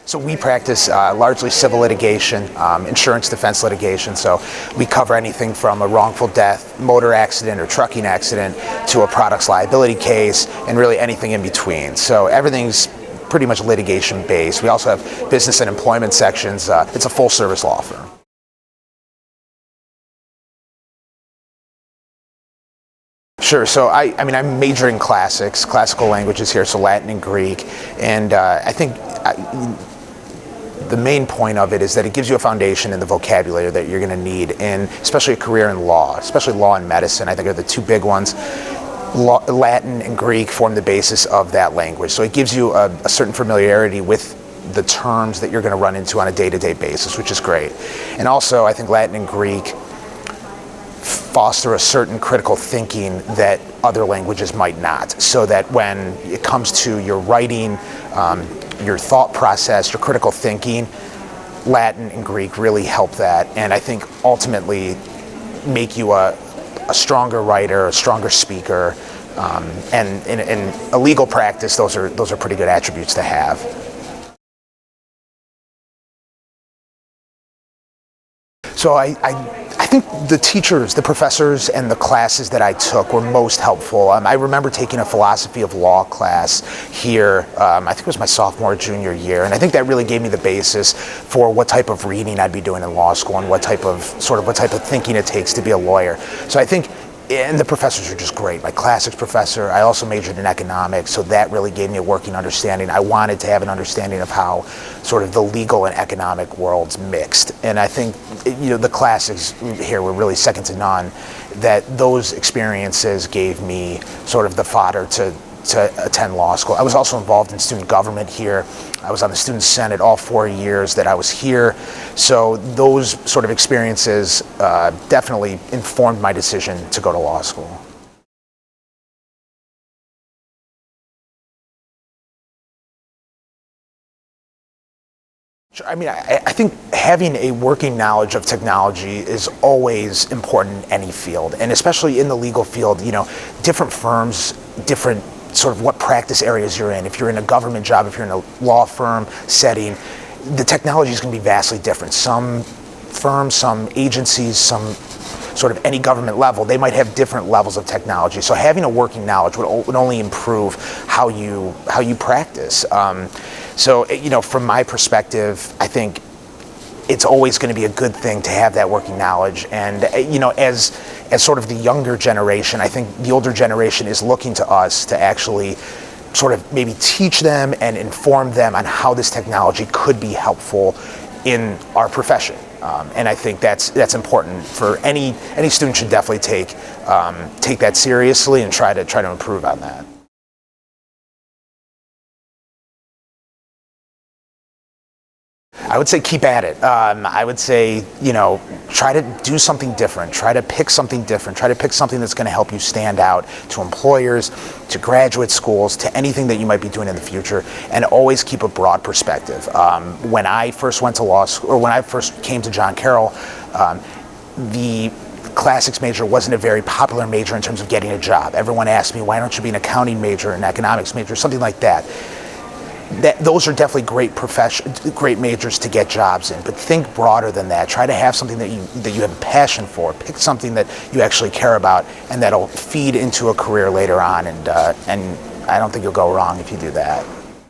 So we practice largely civil litigation, insurance defense litigation. So we cover anything from a wrongful death, motor accident or trucking accident to a products liability case, and really anything in between. So everything's pretty much litigation based. We also have business and employment sections. It's a full service law firm. Sure. So I'm majoring in classical languages here, so Latin and Greek, and I think the main point of it is that it gives you a foundation in the vocabulary that you're going to need, and especially a career in law, especially law and medicine. I think are the two big ones. Latin and Greek form the basis of that language, so it gives you a certain familiarity with the terms that you're going to run into on a day-to-day basis, which is great. And also, I think Latin and Greek foster a certain critical thinking that other languages might not, so that when it comes to your writing, your thought process, your critical thinking, Latin and Greek really help that, and I think ultimately make you a stronger writer, a stronger speaker, and in a legal practice, those are pretty good attributes to have. So I think the teachers, the professors, and the classes that I took were most helpful. I remember taking a philosophy of law class here, I think it was my sophomore or junior year, and I think that really gave me the basis for what type of reading I'd be doing in law school and what type of thinking it takes to be a lawyer. So I think, and the professors are just great. My classics professor, I also majored in economics, so that really gave me a working understanding. I wanted to have an understanding of how sort of the legal and economic worlds mixed. And I think, the classics here were really second to none, that those experiences gave me sort of the fodder to attend law school. I was also involved in student government here. I was on the student senate all 4 years that I was here. So those sort of experiences definitely informed my decision to go to law school. I think having a working knowledge of technology is always important in any field, and especially in the legal field. Different firms, different sort of what practice areas you're in. If you're in a government job, if you're in a law firm setting, the technology is going to be vastly different. Some firms, some agencies, some sort of any government level, they might have different levels of technology. So having a working knowledge would only improve how you practice. From my perspective, I think it's always going to be a good thing to have that working knowledge. And as sort of the younger generation, I think the older generation is looking to us to actually sort of maybe teach them and inform them on how this technology could be helpful in our profession. And I think that's important for any student. Should definitely take that seriously and try to improve on that. I would say keep at it. I would say, try to do something different. Try to pick something different. Try to pick something that's going to help you stand out to employers, to graduate schools, to anything that you might be doing in the future, and always keep a broad perspective. When I first went to law school, or when I first came to John Carroll, the classics major wasn't a very popular major in terms of getting a job. Everyone asked me, why don't you be an accounting major, an economics major, something like that. Those are definitely great majors to get jobs in, but think broader than that. Try to have something that you have a passion for. Pick something that you actually care about, and that'll feed into a career later on. And I don't think you'll go wrong if you do that.